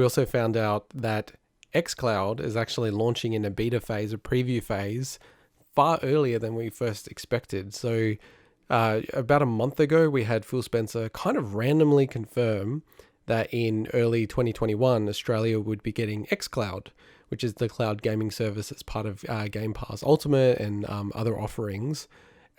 We also found out that xCloud is actually launching in a beta phase, a preview phase, far earlier than we first expected. So, about a month ago, we had Phil Spencer kind of randomly confirm that in early 2021, Australia would be getting xCloud, which is the cloud gaming service that's part of Game Pass Ultimate and other offerings.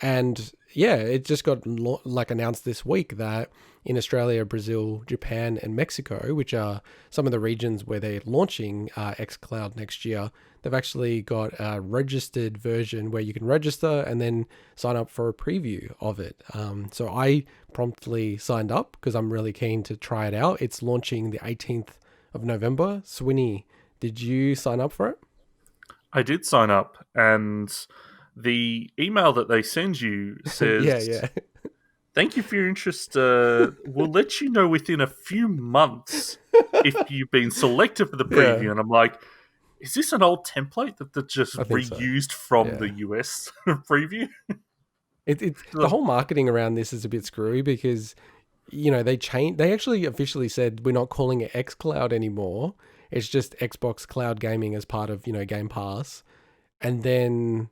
And yeah, it just got announced this week that in Australia, Brazil, Japan, and Mexico, which are some of the regions where they're launching xCloud next year, they've actually got a registered version where you can register and then sign up for a preview of it. So I promptly signed up because I'm really keen to try it out. It's launching the 18th of November. Swinny, did you sign up for it? I did sign up, and the email that they send you says, Yeah. "Thank you for your interest. We'll let you know within a few months if you've been selected for the preview." Yeah, And I'm like, is this an old template that they just I think so. reused from the Yeah. US preview? It's the whole marketing around this is a bit screwy because they actually officially said we're not calling it xCloud anymore. It's just Xbox Cloud Gaming as part of, Game Pass. And then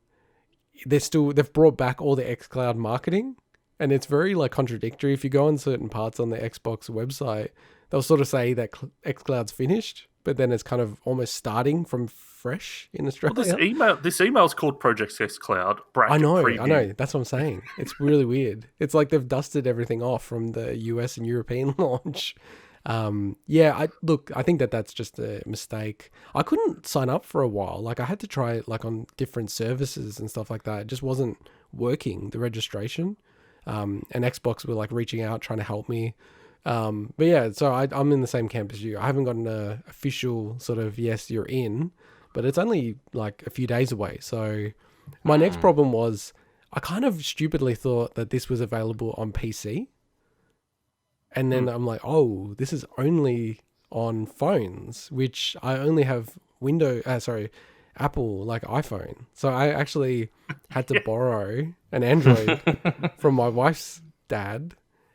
they've brought back all the xCloud marketing, and it's very like contradictory. If you go on certain parts on the Xbox website, they'll sort of say that xCloud's finished, but then it's kind of almost starting from fresh in Well, this Australia. email is called Project X Cloud I bracket know, I preview. know. That's what I'm saying. It's really weird. It's like they've dusted everything off from the US and European launch. Yeah, I think that's just a mistake. I couldn't sign up for a while. Like I had to try it like on different services and stuff like that. It just wasn't working, the registration. And Xbox were like reaching out, trying to help me. But yeah, so I'm in the same camp as you. I haven't gotten an official sort of yes, you're in, but it's only like a few days away. So my next problem was I kind of stupidly thought that this was available on PC. And Hmm. then I'm like, oh, this is only on phones, which I only have Apple, like iPhone. So I actually had to Yeah. borrow an Android from my wife's dad.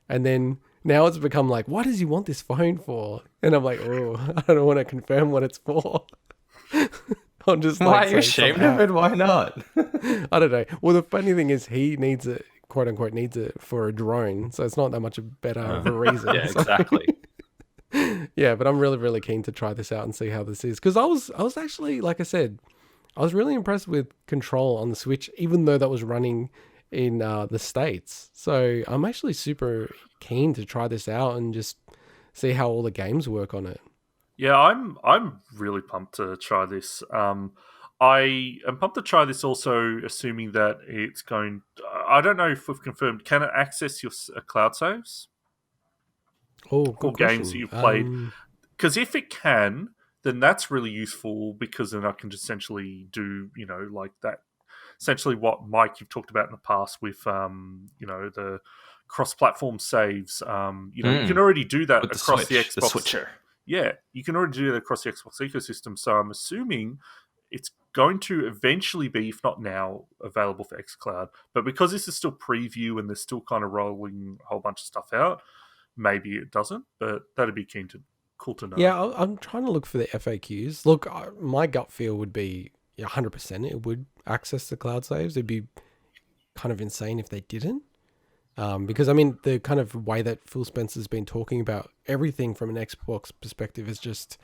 And then now it's become like, what does he want this phone for? And I'm like, oh, I don't want to confirm what it's for. I'll just Why like are you say some ashamed of app. it? Why not? I don't know. Well, the funny thing is, he needs it, quote unquote, needs it for a drone, so it's not that much better of a reason. Yeah, So, exactly. yeah, but I'm really, really keen to try this out and see how this is because I was actually, like I said, I was really impressed with Control on the Switch, even though that was running in the States. So I'm actually super keen to try this out and just see how all the games work on it. Yeah, I'm really pumped to try this. I am pumped to try this also, assuming that it's going. I don't know if we've confirmed. Can it access your cloud saves Oh, good or games that question. you've played? Because if it can, then that's really useful because then I can just essentially do like that. Essentially, what Mike you've talked about in the past with the cross-platform saves. You can already do that With across the the Xbox. switcher. Yeah, you can already do that across the Xbox ecosystem. So I'm assuming it's going to eventually be, if not now, available for xCloud. But because this is still preview and they're still kind of rolling a whole bunch of stuff out, maybe it doesn't. But that'd be cool to know. Yeah, I'm trying to look for the FAQs. Look, my gut feel would be 100% it would access the cloud saves. It'd be kind of insane if they didn't. Because I mean, the kind of way that Phil Spencer's been talking about everything from an Xbox perspective is just,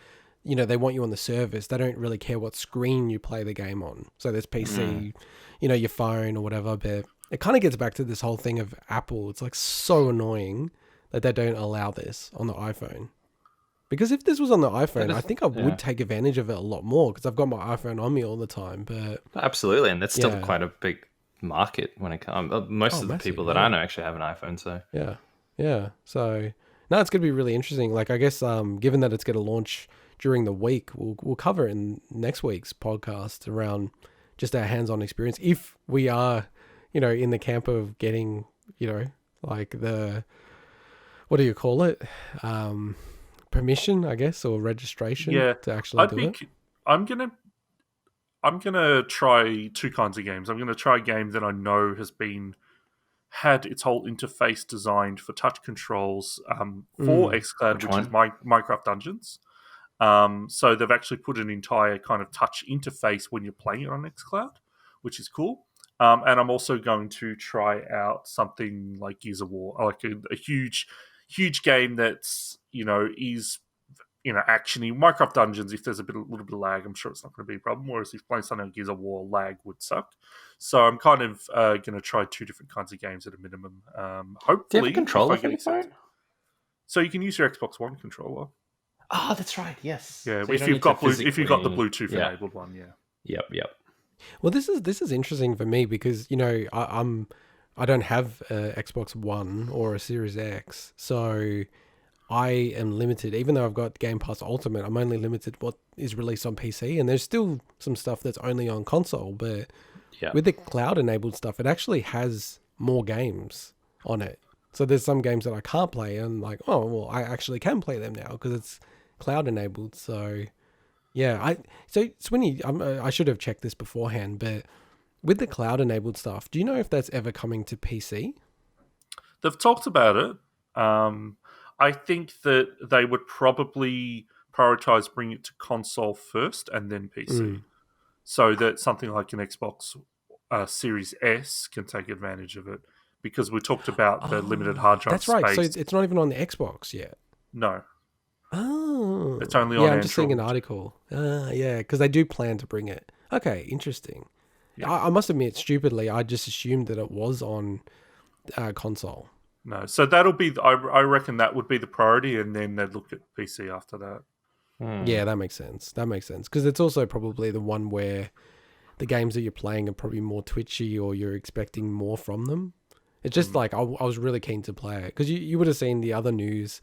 they want you on the service. They don't really care what screen you play the game on. So there's PC, your phone or whatever. But it kind of gets back to this whole thing of Apple. It's like so annoying that they don't allow this on the iPhone. Because if this was on the That iPhone, I is, think I would yeah, take advantage of it a lot more because I've got my iPhone on me all the time. But absolutely, and that's still yeah, quite a big market when it comes. Most oh, of the people massive, that I yeah. know actually have an iPhone, so Yeah. Yeah. So no, it's gonna be really interesting. Like I guess given that it's gonna launch during the week, we'll cover it in next week's podcast around just our hands on experience. If we are, in the camp of getting, like the what do you call it? Permission, I guess, or registration Yeah, to actually I'd do be. it. I'm gonna. I'm gonna try two kinds of games. I'm gonna try a game that I know has been had its whole interface designed for touch controls for Mm. xCloud, which which is one? Minecraft Dungeons. So they've actually put an entire kind of touch interface when you're playing it on xCloud, which is cool. And I'm also going to try out something like Gears of War, like a huge game that's is actiony. Minecraft Dungeons, if there's a little bit of lag, I'm sure it's not going to be a problem. Whereas if playing something like Gears of War, lag would suck. So I'm kind of going to try 2 different kinds of games at a minimum. Hopefully, Do you have a controller if I for get your accepted. phone? So you can use your Xbox One controller. Oh, that's right. Yes. Yeah, So if you've got the Bluetooth enabled one, yeah. Yep. Well, this is interesting for me because I don't have a Xbox One or a Series X, so I am limited. Even though I've got Game Pass Ultimate, I'm only limited what is released on PC, and there's still some stuff that's only on console. But with the cloud-enabled stuff, it actually has more games on it. So there's some games that I can't play, and I'm like, oh well, I actually can play them now because it's cloud-enabled. So yeah, so Swinny, I should have checked this beforehand, but with the cloud-enabled stuff, do you know if that's ever coming to PC? They've talked about it. I think that they would probably prioritize bringing it to console first and then PC, so that something like an Xbox Series S can take advantage of it. Because we talked about the limited hard drive space. That's right. So it's not even on the Xbox yet. No. Oh. It's only on I'm Android. just seeing an article. Yeah, because they do plan to bring it. Okay, interesting. Yeah. I must admit, stupidly, I just assumed that it was on console. No. So that'll be, I reckon that would be the priority, and then they'd look at PC after that. Yeah, that makes sense. Because it's also probably the one where the games that you're playing are probably more twitchy or you're expecting more from them. It's just like I was really keen to play it because you would have seen the other news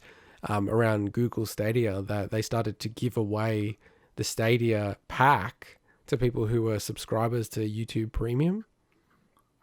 around Google Stadia that they started to give away the Stadia pack to people who were subscribers to YouTube Premium.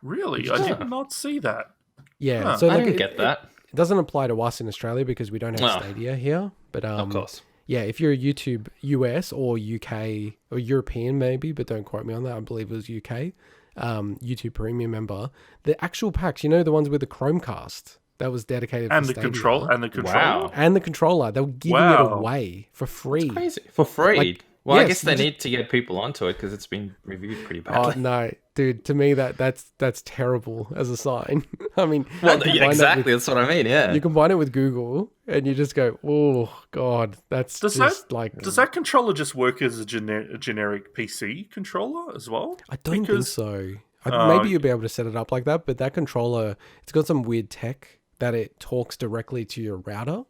Really? I did not see that. Yeah, Huh. so I like, didn't get that. It doesn't apply to us in Australia because we don't have No. Stadia here. But Of course. yeah, if you're a YouTube US or UK or European maybe, but don't quote me on that, I believe it was UK, YouTube Premium member, the actual packs, the ones with the Chromecast that was dedicated And for the Stadia, and the controller. Wow. and the controller, they were giving it away for free. Crazy. For free. Like, Well, I yes, guess they you just- need to get people onto it because it's been reviewed pretty Oh badly. no, dude! To me, that's terrible as a sign. I mean, Well, you combine yeah, that exactly. with- That's what I mean. Yeah. you combine it with Google, and you just go, "Oh God, that's Does just that like." does that controller just work as a generic PC controller as well? I don't think because- so. Maybe you'll be able to set it up like that, but that controller, it's got some weird tech that it talks directly to your router.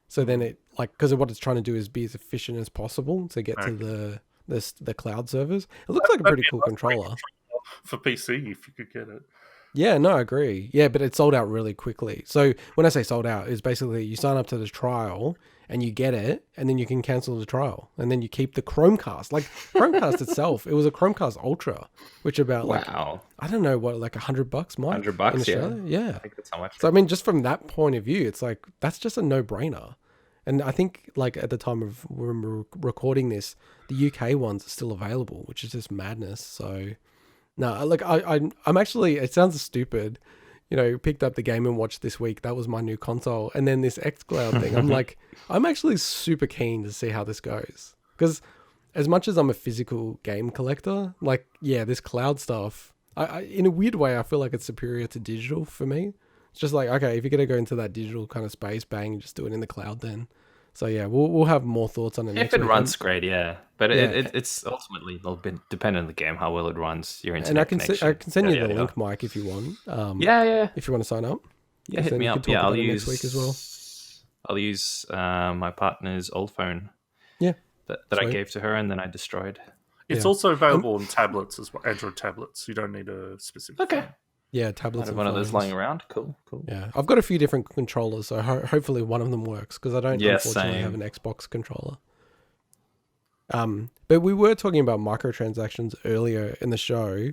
So then it because what it's trying to do is be as efficient as possible to get to the cloud servers. It looks like a pretty cool controller. For PC, if you could get it. Yeah, no, I agree. Yeah, but it sold out really quickly. So when I say sold out, it's basically you sign up to the trial and you get it, and then you can cancel the trial, and then you keep the Chromecast. Like Chromecast itself, it was a Chromecast Ultra, which about Wow. I don't know what, like $100, Mike? $100, in yeah. Australia? Yeah. I think that's how much. So I mean, just from that point of view, it's like that's just a no-brainer. And I think like at the time of when we're recording this, the UK ones are still available, which is just madness. So no, like I'm actually, it sounds stupid, picked up the Game & Watch this week. That was my new console, and then this xCloud thing. I'm like, I'm actually super keen to see how this goes because as much as I'm a physical game collector, like this cloud stuff, I in a weird way I feel like it's superior to digital for me. It's just like, okay, if you're gonna go into that digital kind of space, bang, just do it in the cloud then. So yeah, we'll have more thoughts on it next If it week. runs great, yeah. But Yeah. it's ultimately a little bit dependent on the game, how well it runs, your And internet I can connection. I can send you yada, the yada, link, Mike, if you want. Yeah. If you want to sign up. Yeah, hit then me we up. could talk Yeah, about I'll it use next week as well. I'll use my partner's old phone. Yeah. That I Sweet. gave to her and then I destroyed. It's Yeah. also available on tablets as well, Android tablets. You don't need a specific. Okay. phone. Yeah, tablets One and of those phones. lying around. Cool. Yeah, I've got a few different controllers, so hopefully one of them works because I don't Yeah, unfortunately have same. an Xbox controller. But we were talking about microtransactions earlier in the show.